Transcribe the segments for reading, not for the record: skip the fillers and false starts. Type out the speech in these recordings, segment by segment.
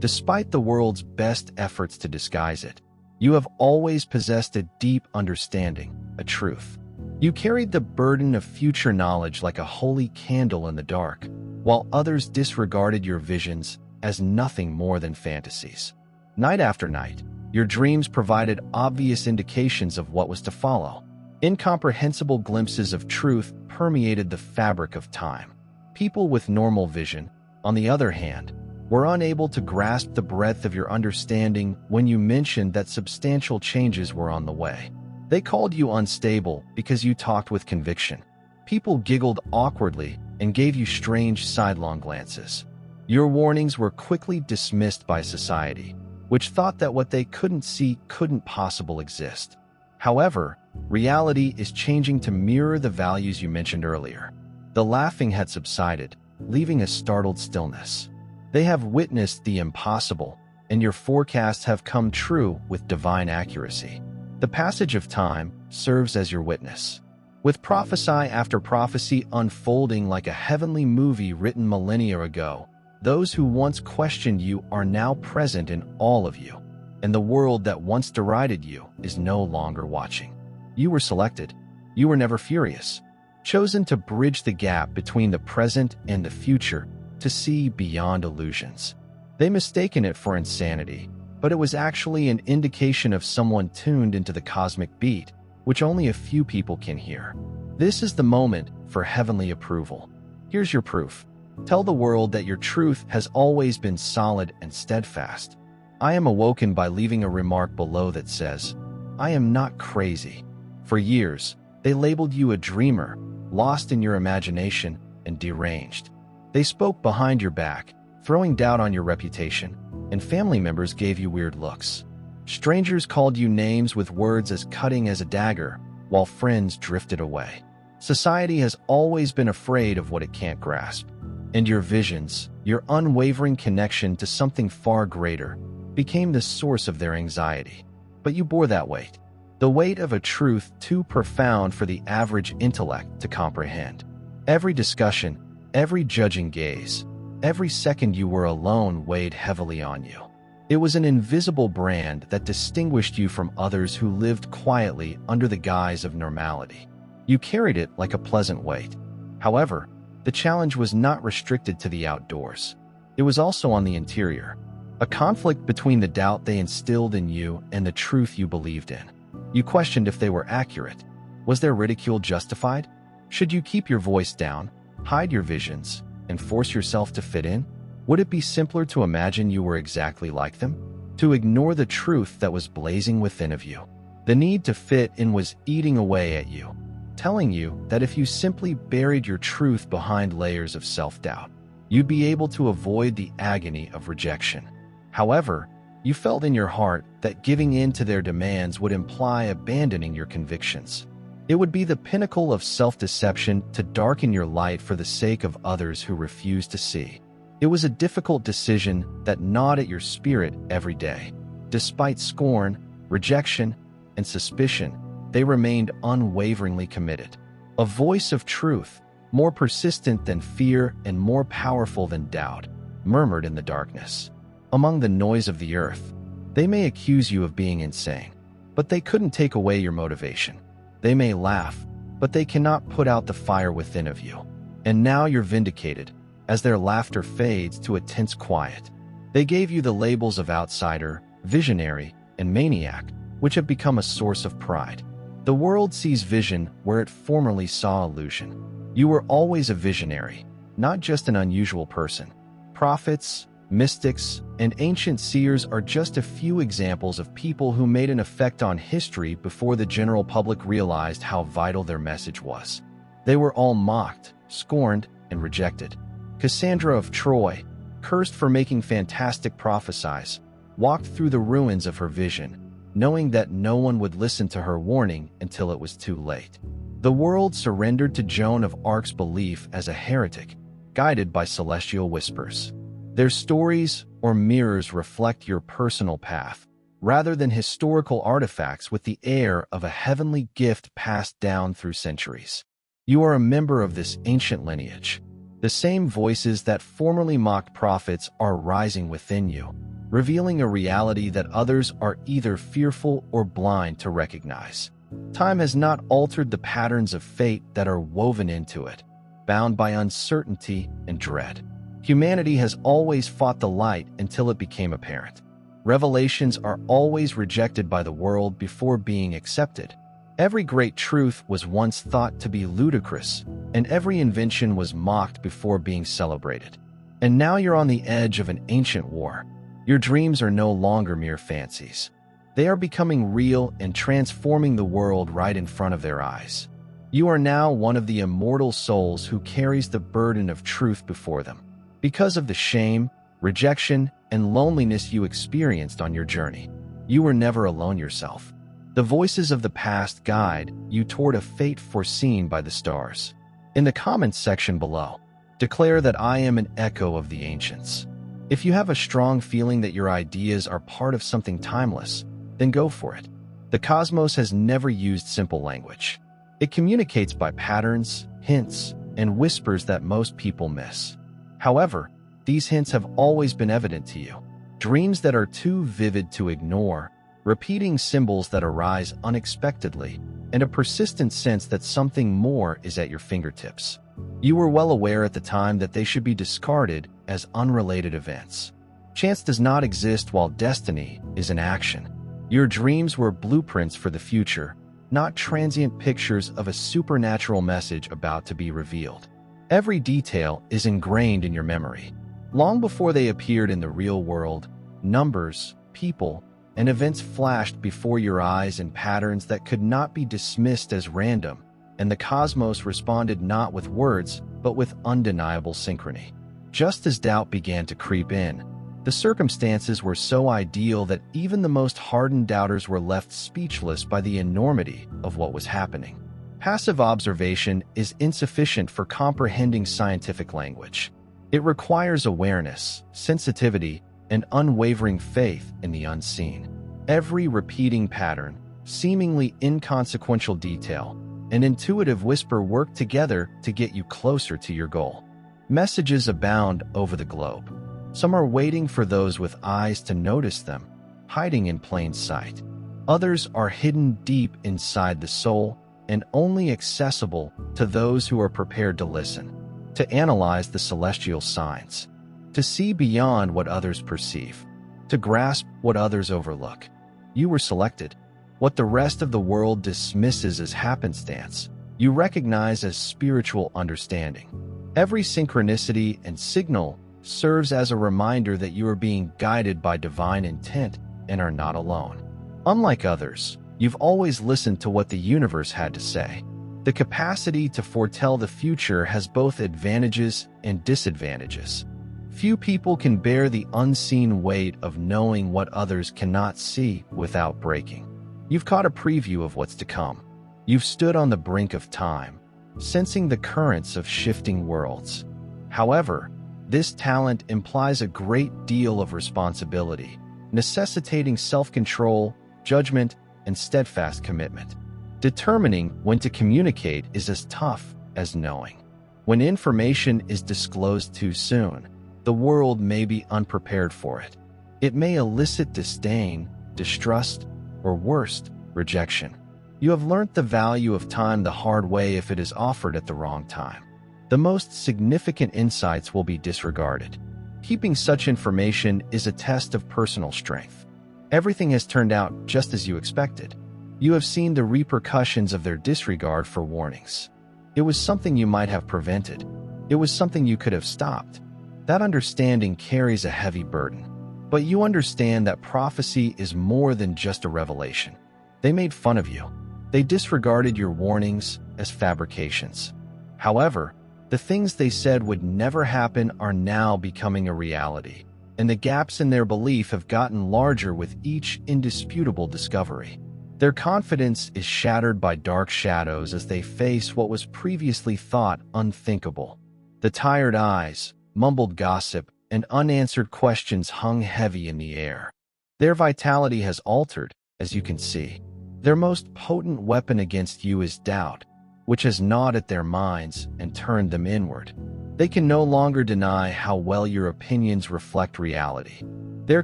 Despite the world's best efforts to disguise it, you have always possessed a deep understanding, a truth. You carried the burden of future knowledge like a holy candle in the dark, while others disregarded your visions as nothing more than fantasies. Night after night, your dreams provided obvious indications of what was to follow. Incomprehensible glimpses of truth permeated the fabric of time. People with normal vision, on the other hand, were unable to grasp the breadth of your understanding when you mentioned that substantial changes were on the way. They called you unstable because you talked with conviction. People giggled awkwardly and gave you strange sidelong glances. Your warnings were quickly dismissed by society, which thought that what they couldn't see couldn't possibly exist. However, reality is changing to mirror the values you mentioned earlier. The laughing had subsided, leaving a startled stillness. They have witnessed the impossible, and your forecasts have come true with divine accuracy. The passage of time serves as your witness. With prophecy after prophecy unfolding like a heavenly movie written millennia ago, those who once questioned you are now present in all of you, and the world that once derided you is no longer watching. You were selected. You were never furious. Chosen to bridge the gap between the present and the future, to see beyond illusions. They mistaken it for insanity, but it was actually an indication of someone tuned into the cosmic beat, which only a few people can hear. This is the moment for heavenly approval. Here's your proof. Tell the world that your truth has always been solid and steadfast. I am awoken by leaving a remark below that says, I am not crazy. For years, they labeled you a dreamer, lost in your imagination, and deranged. They spoke behind your back, throwing doubt on your reputation, and family members gave you weird looks. Strangers called you names with words as cutting as a dagger, while friends drifted away. Society has always been afraid of what it can't grasp. And your visions, your unwavering connection to something far greater, became the source of their anxiety. But you bore that weight. The weight of a truth too profound for the average intellect to comprehend. Every discussion, every judging gaze, every second you were alone weighed heavily on you. It was an invisible brand that distinguished you from others who lived quietly under the guise of normality. You carried it like a pleasant weight. However, the challenge was not restricted to the outdoors. It was also on the interior, a conflict between the doubt they instilled in you and the truth you believed in. You questioned if they were accurate. Was their ridicule justified? Should you keep your voice down, hide your visions, and force yourself to fit in? Would it be simpler to imagine you were exactly like them? To ignore the truth that was blazing within of you? The need to fit in was eating away at you, telling you that if you simply buried your truth behind layers of self-doubt, you'd be able to avoid the agony of rejection. However, you felt in your heart that giving in to their demands would imply abandoning your convictions. It would be the pinnacle of self-deception to darken your light for the sake of others who refuse to see. It was a difficult decision that gnawed at your spirit every day. Despite scorn, rejection, and suspicion, they remained unwaveringly committed. A voice of truth, more persistent than fear and more powerful than doubt, murmured in the darkness. Among the noise of the earth, they may accuse you of being insane, but they couldn't take away your motivation. They may laugh, but they cannot put out the fire within of you. And now you're vindicated, as their laughter fades to a tense quiet. They gave you the labels of outsider, visionary, and maniac, which have become a source of pride. The world sees vision where it formerly saw illusion. You were always a visionary, not just an unusual person. Prophets, mystics, and ancient seers are just a few examples of people who made an effect on history before the general public realized how vital their message was. They were all mocked, scorned, and rejected. Cassandra of Troy, cursed for making fantastic prophecies, walked through the ruins of her vision, knowing that no one would listen to her warning until it was too late. The world surrendered to Joan of Arc's belief as a heretic, guided by celestial whispers. Their stories or mirrors reflect your personal path, rather than historical artifacts with the air of a heavenly gift passed down through centuries. You are a member of this ancient lineage. The same voices that formerly mocked prophets are rising within you, revealing a reality that others are either fearful or blind to recognize. Time has not altered the patterns of fate that are woven into it, bound by uncertainty and dread. Humanity has always fought the light until it became apparent. Revelations are always rejected by the world before being accepted. Every great truth was once thought to be ludicrous, and every invention was mocked before being celebrated. And now you're on the edge of an ancient war. Your dreams are no longer mere fancies. They are becoming real and transforming the world right in front of their eyes. You are now one of the immortal souls who carries the burden of truth before them. Because of the shame, rejection, and loneliness you experienced on your journey, you were never alone yourself. The voices of the past guide you toward a fate foreseen by the stars. In the comments section below, declare that I am an echo of the ancients. If you have a strong feeling that your ideas are part of something timeless, then go for it. The cosmos has never used simple language. It communicates by patterns, hints, and whispers that most people miss. However, these hints have always been evident to you. Dreams that are too vivid to ignore, repeating symbols that arise unexpectedly, and a persistent sense that something more is at your fingertips. You were well aware at the time that they should be discarded as unrelated events. Chance does not exist while destiny is in action. Your dreams were blueprints for the future, not transient pictures of a supernatural message about to be revealed. Every detail is ingrained in your memory. Long before they appeared in the real world, numbers, people, and events flashed before your eyes in patterns that could not be dismissed as random, and the cosmos responded not with words, but with undeniable synchrony. Just as doubt began to creep in, the circumstances were so ideal that even the most hardened doubters were left speechless by the enormity of what was happening. Passive observation is insufficient for comprehending scientific language. It requires awareness, sensitivity, and unwavering faith in the unseen. Every repeating pattern, seemingly inconsequential detail, and intuitive whisper work together to get you closer to your goal. Messages abound over the globe. Some are waiting for those with eyes to notice them, hiding in plain sight. Others are hidden deep inside the soul and only accessible to those who are prepared to listen, to analyze the celestial signs, to see beyond what others perceive, to grasp what others overlook. You were selected. What the rest of the world dismisses as happenstance, you recognize as spiritual understanding. Every synchronicity and signal serves as a reminder that you are being guided by divine intent and are not alone. Unlike others, you've always listened to what the universe had to say. The capacity to foretell the future has both advantages and disadvantages. Few people can bear the unseen weight of knowing what others cannot see without breaking. You've caught a preview of what's to come. You've stood on the brink of time, sensing the currents of shifting worlds. However, this talent implies a great deal of responsibility, necessitating self-control, judgment, and steadfast commitment. Determining when to communicate is as tough as knowing. When information is disclosed too soon, the world may be unprepared for it. It may elicit disdain, distrust, or worst, rejection. You have learnt the value of time the hard way if it is offered at the wrong time. The most significant insights will be disregarded. Keeping such information is a test of personal strength. Everything has turned out just as you expected. You have seen the repercussions of their disregard for warnings. It was something you might have prevented. It was something you could have stopped. That understanding carries a heavy burden. But you understand that prophecy is more than just a revelation. They made fun of you. They disregarded your warnings as fabrications. However, the things they said would never happen are now becoming a reality, and the gaps in their belief have gotten larger with each indisputable discovery. Their confidence is shattered by dark shadows as they face what was previously thought unthinkable. The tired eyes, mumbled gossip, and unanswered questions hung heavy in the air. Their vitality has altered, as you can see. Their most potent weapon against you is doubt, which has gnawed at their minds and turned them inward. They can no longer deny how well your opinions reflect reality. Their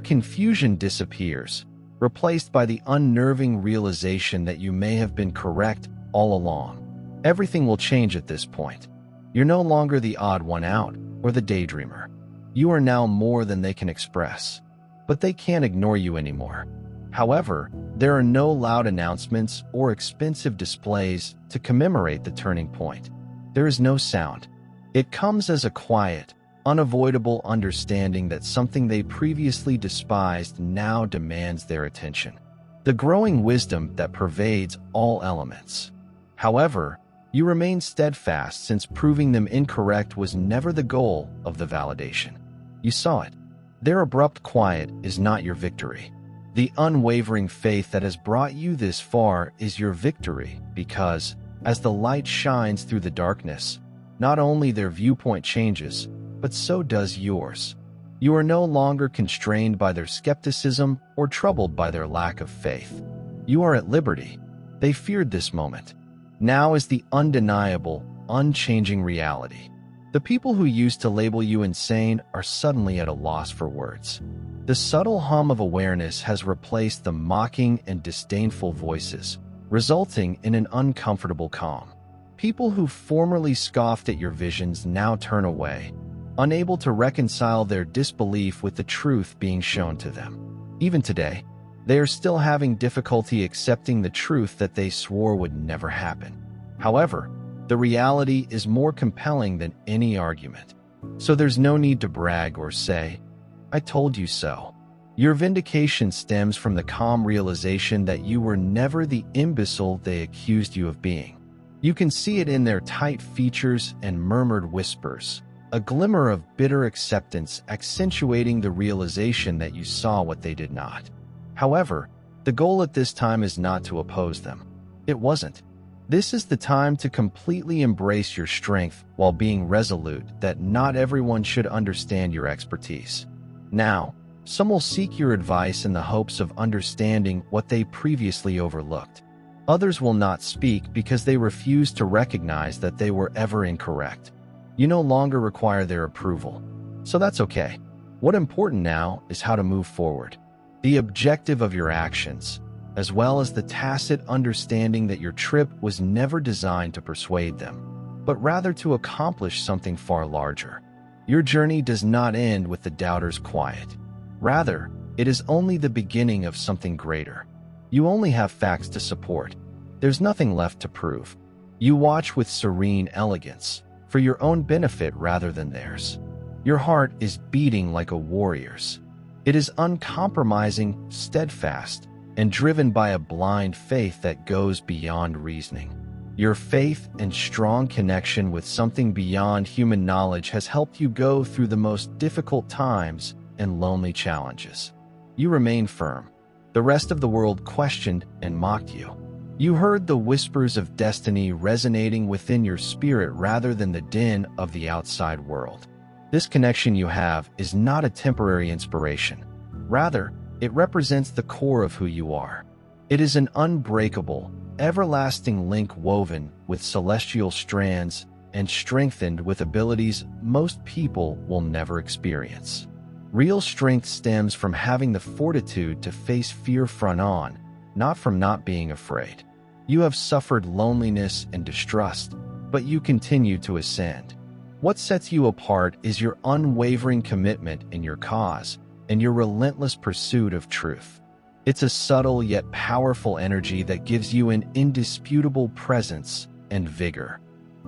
confusion disappears, replaced by the unnerving realization that you may have been correct all along. Everything will change at this point. You're no longer the odd one out or the daydreamer. You are now more than they can express. But they can't ignore you anymore. However, there are no loud announcements or expensive displays to commemorate the turning point. There is no sound. It comes as a quiet, unavoidable understanding that something they previously despised now demands their attention. The growing wisdom that pervades all elements. However, you remain steadfast since proving them incorrect was never the goal of the validation. You saw it. Their abrupt quiet is not your victory. The unwavering faith that has brought you this far is your victory because, as the light shines through the darkness, not only their viewpoint changes, but so does yours. You are no longer constrained by their skepticism or troubled by their lack of faith. You are at liberty. They feared this moment. Now is the undeniable, unchanging reality. The people who used to label you insane are suddenly at a loss for words. The subtle hum of awareness has replaced the mocking and disdainful voices, resulting in an uncomfortable calm. People who formerly scoffed at your visions now turn away, unable to reconcile their disbelief with the truth being shown to them. Even today, they are still having difficulty accepting the truth that they swore would never happen. However, the reality is more compelling than any argument. So there's no need to brag or say, "I told you so." Your vindication stems from the calm realization that you were never the imbecile they accused you of being. You can see it in their tight features and murmured whispers, a glimmer of bitter acceptance accentuating the realization that you saw what they did not. However, the goal at this time is not to oppose them. It wasn't. This is the time to completely embrace your strength while being resolute that not everyone should understand your expertise. Now, some will seek your advice in the hopes of understanding what they previously overlooked. Others will not speak because they refuse to recognize that they were ever incorrect. You no longer require their approval, so that's okay. What's important now is how to move forward. The objective of your actions, as well as the tacit understanding that your trip was never designed to persuade them, but rather to accomplish something far larger. Your journey does not end with the doubter's quiet. Rather, it is only the beginning of something greater. You only have facts to support. There's nothing left to prove. You watch with serene elegance, for your own benefit rather than theirs. Your heart is beating like a warrior's. It is uncompromising, steadfast, and driven by a blind faith that goes beyond reasoning. Your faith and strong connection with something beyond human knowledge has helped you go through the most difficult times and lonely challenges. You remain firm. The rest of the world questioned and mocked you. You heard the whispers of destiny resonating within your spirit rather than the din of the outside world. This connection you have is not a temporary inspiration. Rather, it represents the core of who you are. It is an unbreakable, everlasting link woven with celestial strands and strengthened with abilities most people will never experience. Real strength stems from having the fortitude to face fear front on, not from not being afraid. You have suffered loneliness and distrust, but you continue to ascend. What sets you apart is your unwavering commitment in your cause and your relentless pursuit of truth. It's a subtle yet powerful energy that gives you an indisputable presence and vigor.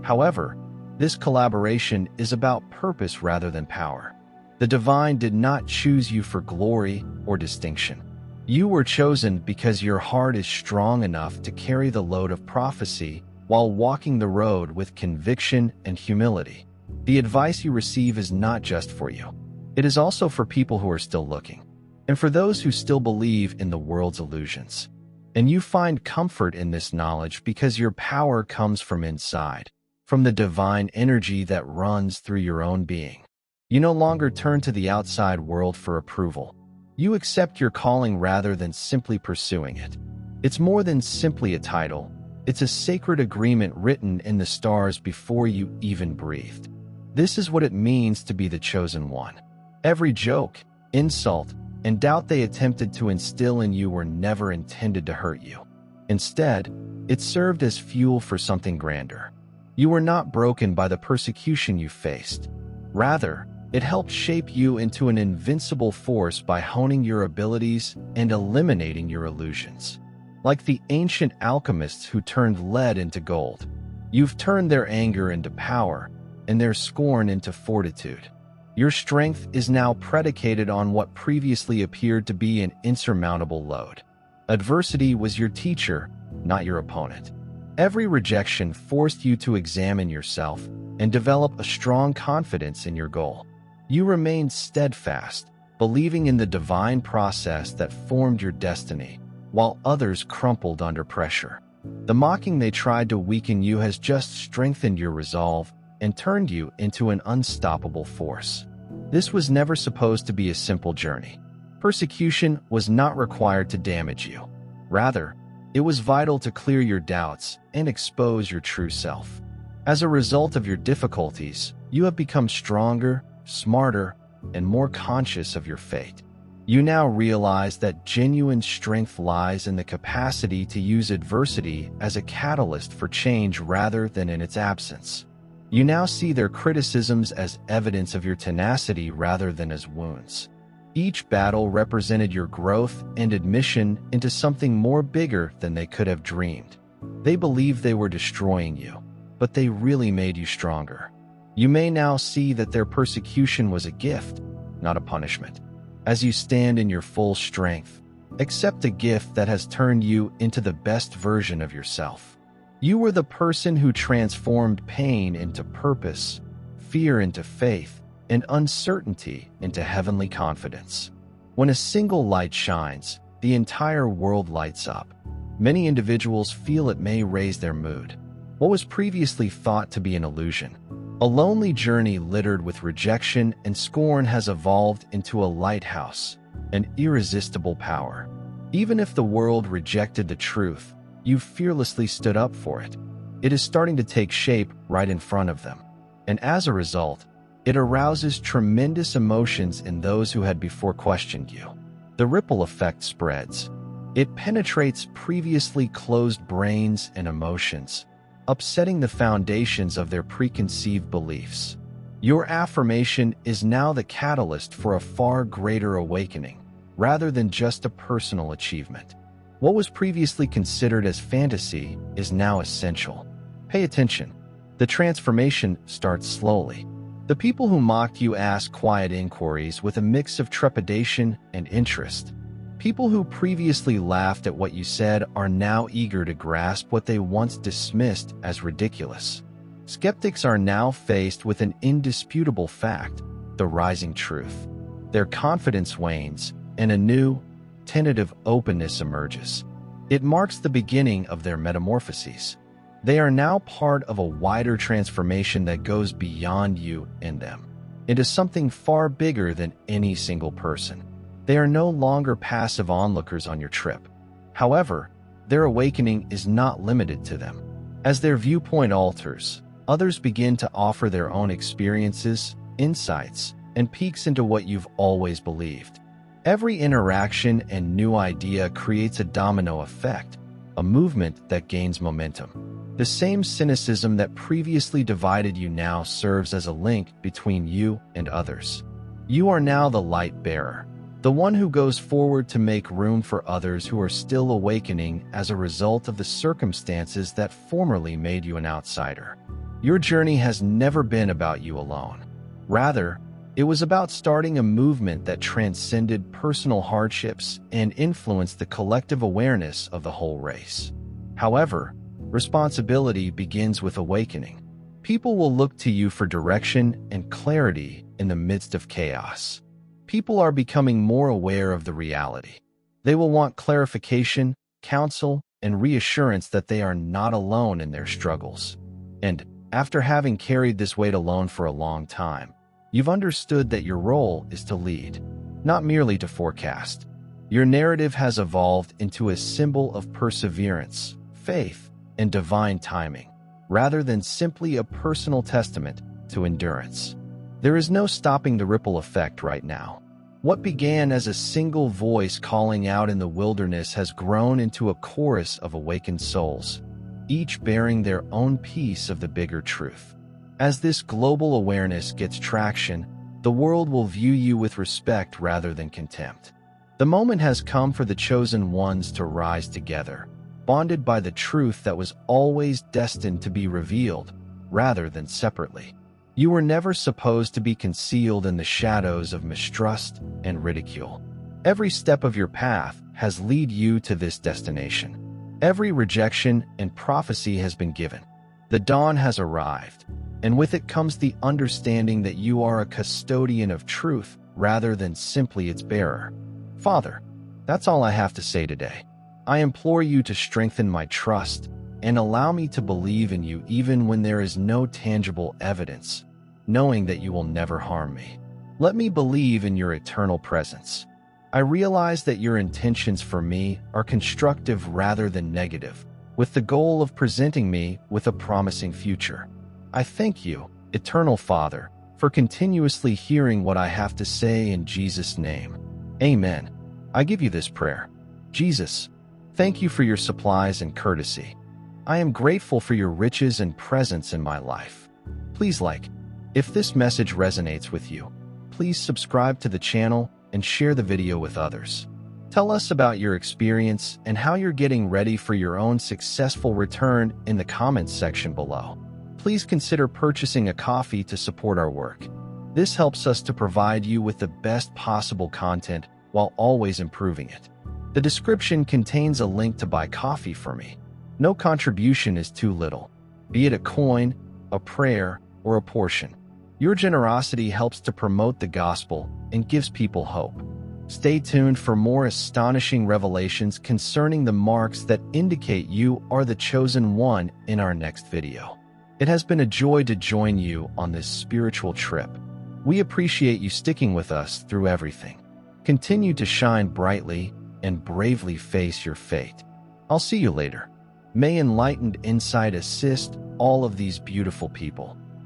However, this collaboration is about purpose rather than power. The divine did not choose you for glory or distinction. You were chosen because your heart is strong enough to carry the load of prophecy while walking the road with conviction and humility. The advice you receive is not just for you. It is also for people who are still looking, and for those who still believe in the world's illusions. And you find comfort in this knowledge because your power comes from inside, from the divine energy that runs through your own being. You no longer turn to the outside world for approval. You accept your calling rather than simply pursuing it. It's more than simply a title. It's a sacred agreement written in the stars before you even breathed. This is what it means to be the chosen one. Every joke, insult, and doubt they attempted to instill in you were never intended to hurt you. Instead, it served as fuel for something grander. You were not broken by the persecution you faced. Rather, it helped shape you into an invincible force by honing your abilities and eliminating your illusions. Like the ancient alchemists who turned lead into gold, you've turned their anger into power and their scorn into fortitude. Your strength is now predicated on what previously appeared to be an insurmountable load. Adversity was your teacher, not your opponent. Every rejection forced you to examine yourself and develop a strong confidence in your goal. You remained steadfast, believing in the divine process that formed your destiny, while others crumpled under pressure. The mocking they tried to weaken you has just strengthened your resolve and turned you into an unstoppable force. This was never supposed to be a simple journey. Persecution was not required to damage you. Rather, it was vital to clear your doubts and expose your true self. As a result of your difficulties, you have become stronger, smarter, and more conscious of your fate. You now realize that genuine strength lies in the capacity to use adversity as a catalyst for change rather than in its absence. You now see their criticisms as evidence of your tenacity rather than as wounds. Each battle represented your growth and admission into something more bigger than they could have dreamed. They believed they were destroying you, but they really made you stronger. You may now see that their persecution was a gift, not a punishment. As you stand in your full strength, accept a gift that has turned you into the best version of yourself. You were the person who transformed pain into purpose, fear into faith, and uncertainty into heavenly confidence. When a single light shines, the entire world lights up. Many individuals feel it may raise their mood. What was previously thought to be an illusion, a lonely journey littered with rejection and scorn, has evolved into a lighthouse, an irresistible power. Even if the world rejected the truth, you fearlessly stood up for it. It is starting to take shape right in front of them. And as a result, it arouses tremendous emotions in those who had before questioned you. The ripple effect spreads. It penetrates previously closed brains and emotions, upsetting the foundations of their preconceived beliefs. Your affirmation is now the catalyst for a far greater awakening, rather than just a personal achievement. What was previously considered as fantasy is now essential. Pay attention. The transformation starts slowly. The people who mocked you ask quiet inquiries with a mix of trepidation and interest. People who previously laughed at what you said are now eager to grasp what they once dismissed as ridiculous. Skeptics are now faced with an indisputable fact, the rising truth. Their confidence wanes, and a new, tentative openness emerges. It marks the beginning of their metamorphoses. They are now part of a wider transformation that goes beyond you and them, into something far bigger than any single person. They are no longer passive onlookers on your trip. However, their awakening is not limited to them. As their viewpoint alters, others begin to offer their own experiences, insights, and peeks into what you've always believed. Every interaction and new idea creates a domino effect, a movement that gains momentum. The same cynicism that previously divided you now serves as a link between you and others. You are now the light bearer, the one who goes forward to make room for others who are still awakening as a result of the circumstances that formerly made you an outsider. Your journey has never been about you alone. Rather, it was about starting a movement that transcended personal hardships and influenced the collective awareness of the whole race. However, responsibility begins with awakening. People will look to you for direction and clarity in the midst of chaos. People are becoming more aware of the reality. They will want clarification, counsel, and reassurance that they are not alone in their struggles. And after having carried this weight alone for a long time, you've understood that your role is to lead, not merely to forecast. Your narrative has evolved into a symbol of perseverance, faith, and divine timing, rather than simply a personal testament to endurance. There is no stopping the ripple effect right now. What began as a single voice calling out in the wilderness has grown into a chorus of awakened souls, each bearing their own piece of the bigger truth. As this global awareness gets traction, the world will view you with respect rather than contempt. The moment has come for the chosen ones to rise together, bonded by the truth that was always destined to be revealed, rather than separately. You were never supposed to be concealed in the shadows of mistrust and ridicule. Every step of your path has led you to this destination. Every rejection and prophecy has been given. The dawn has arrived, and with it comes the understanding that you are a custodian of truth rather than simply its bearer. Father, that's all I have to say today. I implore you to strengthen my trust and allow me to believe in you even when there is no tangible evidence, knowing that you will never harm me. Let me believe in your eternal presence. I realize that your intentions for me are constructive rather than negative, with the goal of presenting me with a promising future. I thank you, Eternal Father, for continuously hearing what I have to say in Jesus' name. Amen. I give you this prayer. Jesus, thank you for your supplies and courtesy. I am grateful for your riches and presence in my life. Please if this message resonates with you, please subscribe to the channel and share the video with others. Tell us about your experience and how you're getting ready for your own successful return in the comments section below. Please consider purchasing a coffee to support our work. This helps us to provide you with the best possible content while always improving it. The description contains a link to buy coffee for me. No contribution is too little, be it a coin, a prayer, or a portion. Your generosity helps to promote the gospel and gives people hope. Stay tuned for more astonishing revelations concerning the marks that indicate you are the chosen one in our next video. It has been a joy to join you on this spiritual trip. We appreciate you sticking with us through everything. Continue to shine brightly and bravely face your fate. I'll see you later. May enlightened insight assist all of these beautiful people.